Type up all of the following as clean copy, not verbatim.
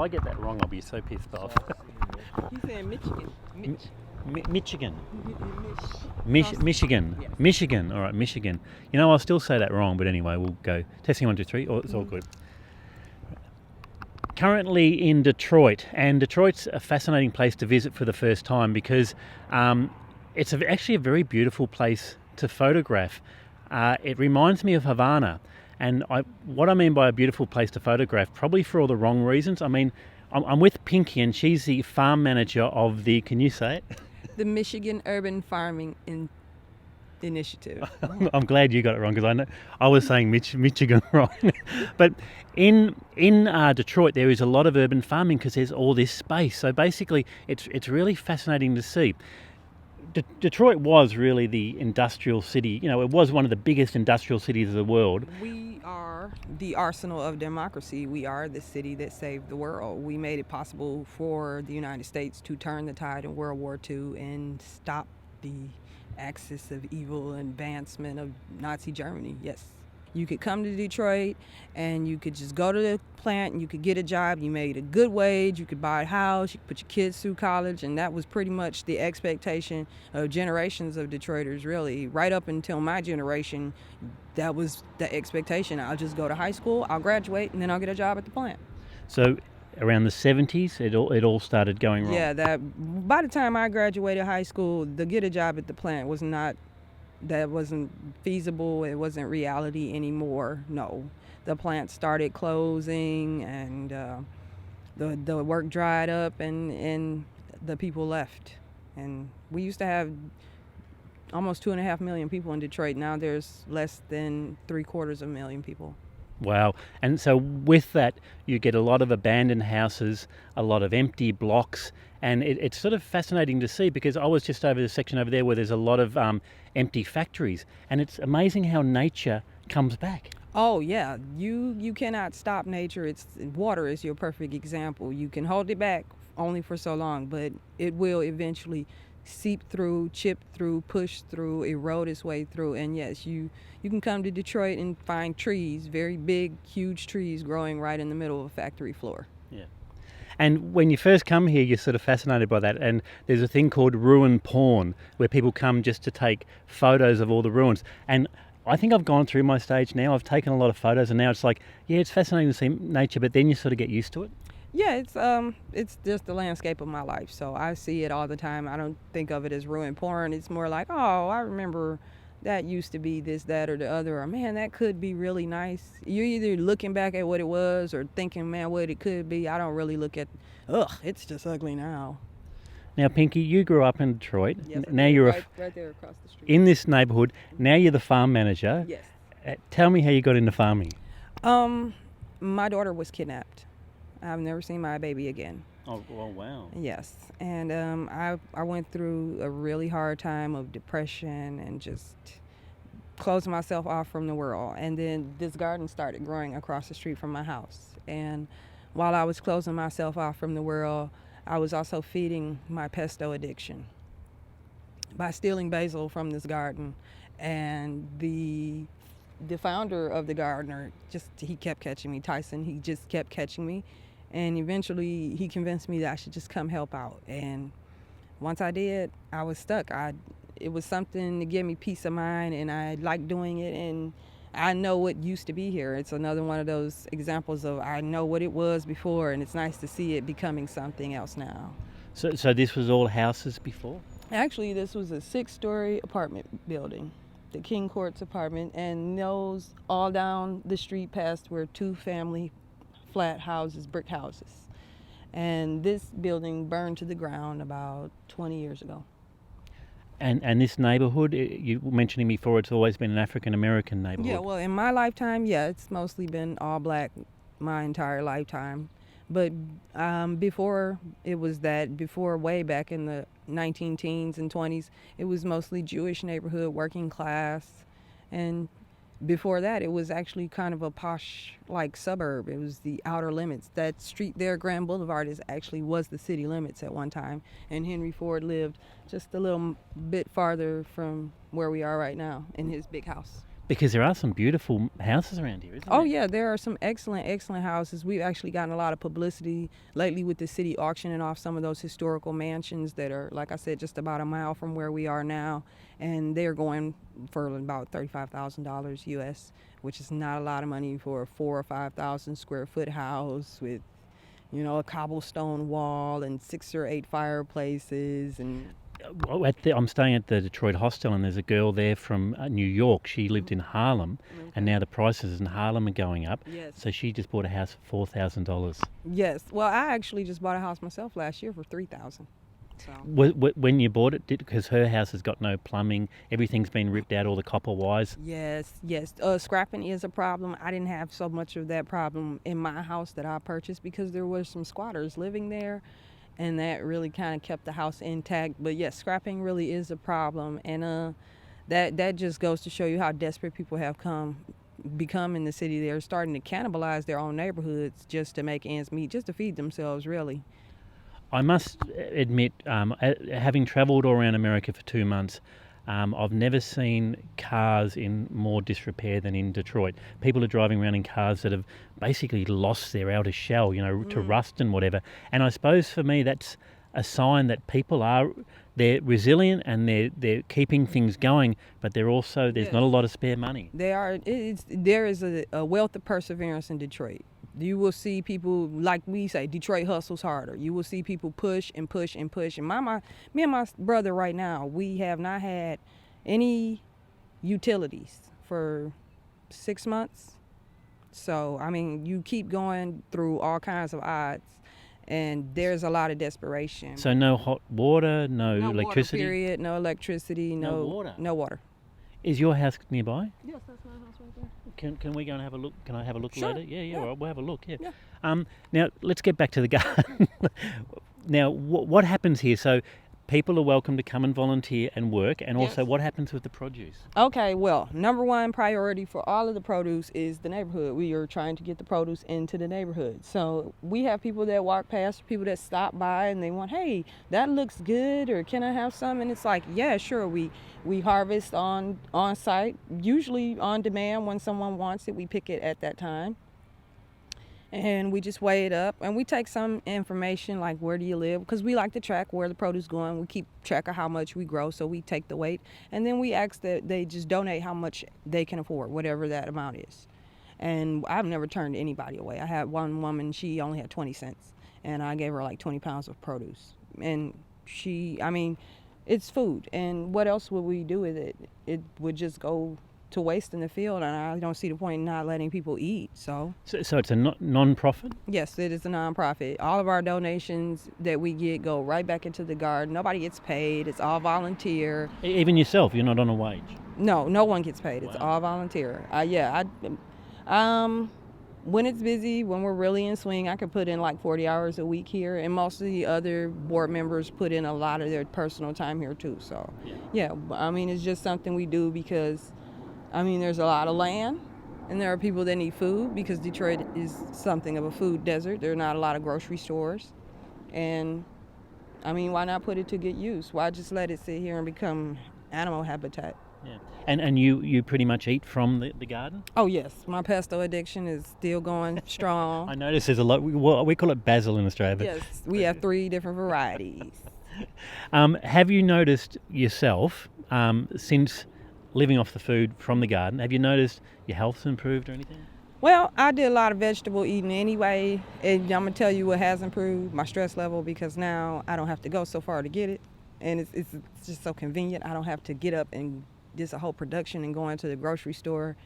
I get that wrong, I'll be so pissed off. He's saying Michigan. Michigan. Michigan. Michigan. Michigan. All right, Michigan. You know, I'll still say that wrong, but anyway, we'll go. Testing 1, 2, 3. Oh, it's all good. Currently in Detroit, and Detroit's a fascinating place to visit for the first time because it's actually a very beautiful place to photograph. It reminds me of Havana, and what I mean by a beautiful place to photograph, probably for all the wrong reasons. I mean, I'm with Pinky, and she's the farm manager of the, can you say it? The Michigan Urban Farming Initiative. I'm glad you got it wrong because I know I was saying Michigan wrong. But in Detroit there is a lot of urban farming because there's all this space. So basically it's really fascinating to see. Detroit was really the industrial city. You know, it was one of the biggest industrial cities of the world. We are the arsenal of democracy. We are the city that saved the world. We made it possible for the United States to turn the tide in World War II and stop the axis of evil and advancement of Nazi Germany. Yes. You could come to Detroit and you could just go to the plant and you could get a job. You made a good wage. You could buy a house. You could put your kids through college. And that was pretty much the expectation of generations of Detroiters, really. Right up until my generation, that was the expectation. I'll just go to high school, I'll graduate, and then I'll get a job at the plant. So around the 70s, it all started going wrong. Yeah, that by the time I graduated high school, to get a job at the plant wasn't feasible. It wasn't reality anymore. No, the plant started closing, and the work dried up, and the people left. And we used to have almost 2.5 million people in Detroit. Now there's less than 750,000 people. Wow. And so with that, you get a lot of abandoned houses, a lot of empty blocks, and it's sort of fascinating to see because I was just over the section over there where there's a lot of empty factories, and it's amazing how nature comes back. Oh yeah, you cannot stop nature. Water is your perfect example. You can hold it back only for so long, but it will eventually seep through, chip through, push through, erode its way through. And yes, you can come to Detroit and find trees, very big, huge trees growing right in the middle of a factory floor. Yeah. And when you first come here, you're sort of fascinated by that. And there's a thing called ruin porn, where people come just to take photos of all the ruins. And I think I've gone through my stage now. I've taken a lot of photos, and now it's like, yeah, it's fascinating to see nature, but then you sort of get used to it. Yeah, it's just the landscape of my life, so I see it all the time. I don't think of it as ruin porn. It's more like, oh, I remember that used to be this, that, or the other, or man, that could be really nice. You're either looking back at what it was or thinking, man, what it could be. I don't really look at, it's just ugly now. Now, Pinky, you grew up in Detroit. Yes, now you're right there across the street. In this neighborhood. Now you're the farm manager. Yes. Tell me how you got into farming. My daughter was kidnapped. I've never seen my baby again. Oh, well, wow. Yes, and I went through a really hard time of depression and just closing myself off from the world. And then this garden started growing across the street from my house. And while I was closing myself off from the world, I was also feeding my pesto addiction by stealing basil from this garden. And the founder of the gardener, he kept catching me. Tyson, he just kept catching me. And eventually he convinced me that I should just come help out. And once I did, I was stuck. It was something to give me peace of mind, and I liked doing it. And I know what used to be here. It's another one of those examples of I know what it was before, and it's nice to see it becoming something else now. So this was all houses before? Actually, this was a 6-story apartment building, the King Courts apartment, and those all down the street past were 2-family flat houses, brick houses. And this building burned to the ground about 20 years ago. And this neighborhood, you were mentioning before, it's always been an African-American neighborhood. Yeah, well, in my lifetime, it's mostly been all black my entire lifetime. But before it was that, before way back in the 19-teens and 20s, it was mostly Jewish neighborhood, working class. And before that, it was actually kind of a posh, like, suburb. It was the outer limits. That street there, Grand Boulevard, was the city limits at one time. And Henry Ford lived just a little bit farther from where we are right now in his big house. Because there are some beautiful houses around here, isn't there? Oh yeah, there are some excellent houses. We've actually gotten a lot of publicity lately with the city auctioning off some of those historical mansions that are, like I said, just about a mile from where we are now, and they're going for about $35,000 US, which is not a lot of money for a 4 or 5,000 square foot house with, you know, a cobblestone wall and 6 or 8 fireplaces. And I'm staying at the Detroit hostel, and there's a girl there from New York. She lived in Harlem, and now the prices in Harlem are going up. Yes. So she just bought a house for $4,000. Yes. Well, I actually just bought a house myself last year for $3,000. So. When you bought it, because her house has got no plumbing, everything's been ripped out, all the copper wires. Yes. Scrapping is a problem. I didn't have so much of that problem in my house that I purchased because there were some squatters living there, and that really kind of kept the house intact. But yes, scrapping really is a problem, and that just goes to show you how desperate people have become in the city. They're starting to cannibalize their own neighborhoods just to make ends meet, just to feed themselves, really. I must admit, having travelled all around America for 2 months, I've never seen cars in more disrepair than in Detroit. People are driving around in cars that have basically lost their outer shell, to rust and whatever. And I suppose for me that's a sign that people they're resilient and they're keeping things going, but there's not a lot of spare money. There is a wealth of perseverance in Detroit. You will see people, like we say, Detroit hustles harder. You will see people push and push and push. And me and my brother right now, we have not had any utilities for 6 months. So, I mean, you keep going through all kinds of odds, and there's a lot of desperation. So no hot water, no electricity? Water, period. No electricity, no water. No water. Is your house nearby? Yes, that's my house right there. Can we go and have a look? Can I have a look Sure. later? Yeah. All right, we'll have a look. Yeah. Yeah. Now let's get back to the garden. Now, what happens here? So, people are welcome to come and volunteer and work, and also what happens with the produce? Okay, well, number one priority for all of the produce is the neighborhood. We are trying to get the produce into the neighborhood. So we have people that walk past, people that stop by, and they want, hey, that looks good, or can I have some? And it's like, yeah, sure. We harvest on site, usually on demand. When someone wants it, we pick it at that time. And we just weigh it up, and we take some information like where do you live, because we like to track where the produce is going. We keep track of how much we grow, so we take the weight, and then we ask that they just donate how much they can afford, whatever that amount is. And I've never turned anybody away. I had one woman, she only had 20 cents, and I gave her like 20 pounds of produce. And it's food, and what else would we do with it? It would just go to waste in the field, and I don't see the point in not letting people eat. So it's a non-profit? Yes, it is a non-profit. All of our donations that we get go right back into the garden. Nobody gets paid. It's all volunteer. Even yourself, you're not on a wage? No one gets paid. Wow. It's all volunteer. When it's busy, when we're really in swing, I could put in like 40 hours a week here, and most of the other board members put in a lot of their personal time here too. So yeah, it's just something we do because there's a lot of land, and there are people that need food because Detroit is something of a food desert. There are not a lot of grocery stores. And, why not put it to good use? Why just let it sit here and become animal habitat? Yeah. And you pretty much eat from the garden? Oh, yes. My pesto addiction is still going strong. I notice there's a lot. We call it basil in Australia. But yes, we have 3 different varieties. Have you noticed yourself, since living off the food from the garden, have you noticed your health's improved or anything? Well, I did a lot of vegetable eating anyway, and I'm going to tell you what has improved, my stress level, because now I don't have to go so far to get it, and it's just so convenient. I don't have to get up and just a whole production and go into the grocery store,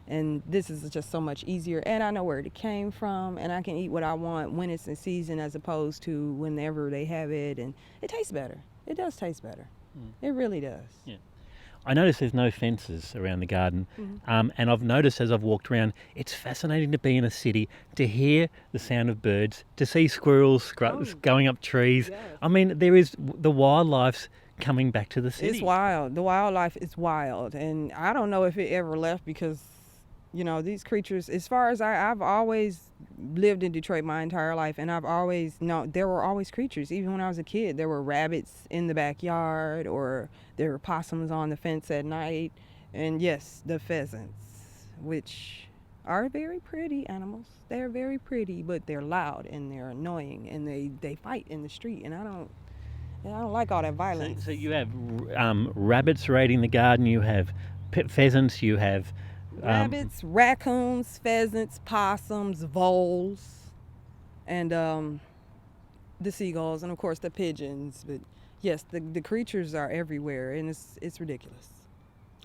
and this is just so much easier, and I know where it came from, and I can eat what I want when it's in season as opposed to whenever they have it, and it tastes better. It does taste better. It really does. Yeah. I notice there's no fences around the garden, and I've noticed as I've walked around, it's fascinating to be in a city, to hear the sound of birds, to see squirrels going up trees. Yes. There is the wildlife's coming back to the city. It's wild. The wildlife is wild, and I don't know if it ever left because, these creatures, as far as I've always lived in Detroit my entire life, and I've always known there were always creatures. Even when I was a kid, there were rabbits in the backyard, or there were possums on the fence at night. And yes, the pheasants, which are very pretty animals. They're very pretty, but they're loud and they're annoying, and they fight in the street, and I don't like all that violence. So you have rabbits raiding the garden. You have pheasants. You have Rabbits, raccoons, pheasants, possums, voles, and the seagulls, and of course the pigeons. But yes, the creatures are everywhere, and it's ridiculous.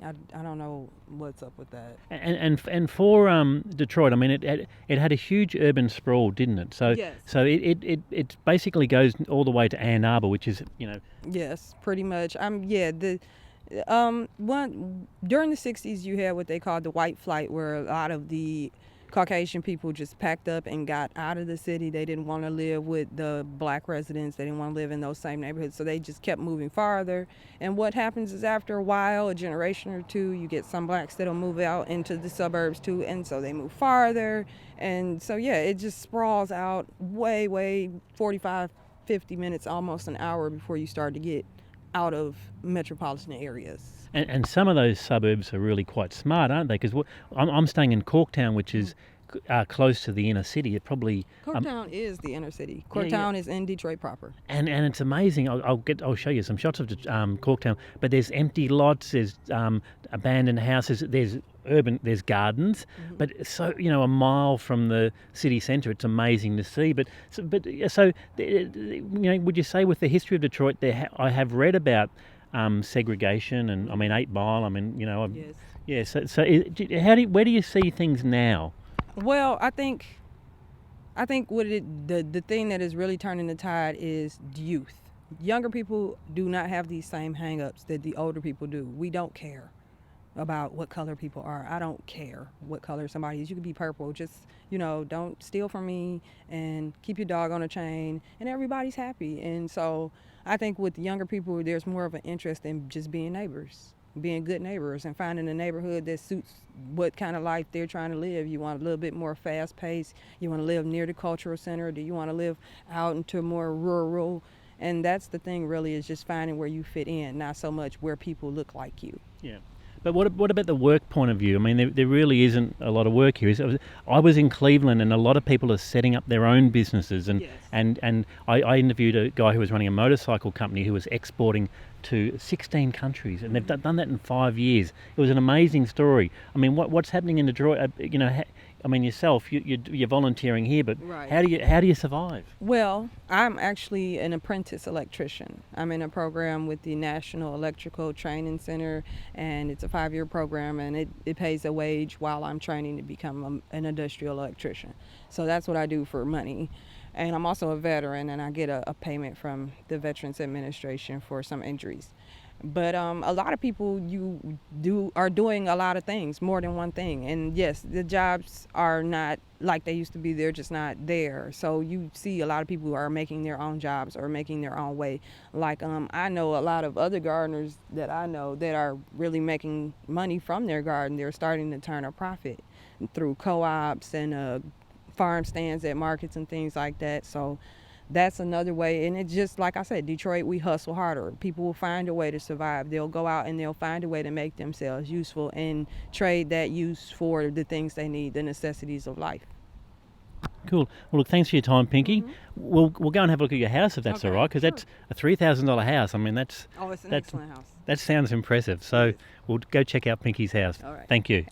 I don't know what's up with that. And for Detroit, I mean, it had a huge urban sprawl, didn't it? So Yes. so it basically goes all the way to Ann Arbor, which is Yes, pretty much. Yeah, the one during the 60s you had what they called the white flight, where a lot of the Caucasian people just packed up and got out of the city. They didn't want to live with the black residents. They didn't want to live in those same neighborhoods, so they just kept moving farther. And what happens is, after a while, a generation or two, you get some blacks that'll move out into the suburbs too, and so they move farther. And so yeah, it just sprawls out way 45, 50 minutes, almost an hour before you start to get out of metropolitan areas. and some of those suburbs are really quite smart, aren't they? Because I'm staying in Corktown, which is close to the inner city. It probably Corktown is the inner city. Yeah, Corktown is in Detroit proper. and it's amazing. I'll show you some shots of Corktown. But there's empty lots. There's abandoned houses. There's gardens. But so a mile from the city centre, it's amazing to see. Would you say with the history of Detroit, I have read about segregation, and I mean 8 Mile. I mean Yes. yeah. Where do you see things now? Well, I think the thing that is really turning the tide is youth. Younger people do not have these same hang-ups that the older people do. We don't care about what color people are. I don't care what color somebody is. You could be purple. Just, don't steal from me, and keep your dog on a chain, and everybody's happy. And so I think with younger people, there's more of an interest in just being neighbors, being good neighbors, and finding a neighborhood that suits what kind of life they're trying to live. You want a little bit more fast paced. You want to live near the cultural center. Do you want to live out into more rural? And that's the thing, really, is just finding where you fit in, not so much where people look like you. Yeah. But what about the work point of view? I mean, there really isn't a lot of work here. I was in Cleveland, and a lot of people are setting up their own businesses. And Yes. and I interviewed a guy who was running a motorcycle company who was exporting to 16 countries, and they've done that in 5 years. It was an amazing story. I mean, what's happening in Detroit? I mean, yourself, you're volunteering here, but Right. how do you survive? Well, I'm actually an apprentice electrician. I'm in a program with the National Electrical Training Center, and it's a 5-year program, and it pays a wage while I'm training to become an industrial electrician. So that's what I do for money. And I'm also a veteran, and I get a payment from the Veterans Administration for some injuries. But a lot of people are doing a lot of things, more than one thing. And yes, the jobs are not like they used to be. They're just not there. So you see a lot of people who are making their own jobs or making their own way. Like I know a lot of other gardeners that I know that are really making money from their garden. They're starting to turn a profit through co-ops and farm stands at markets and things like that. So that's another way. And it's just like I said, Detroit, we hustle harder. People will find a way to survive. They'll go out and they'll find a way to make themselves useful and trade that use for the things they need, the necessities of life. Cool. Well, look, thanks for your time, Pinky. We'll go and have a look at your house if that's Okay, all right, because sure. that's a $3,000 house. I mean, Oh, it's an excellent house. that sounds impressive. So we'll go check out Pinky's house. All right. Thank you.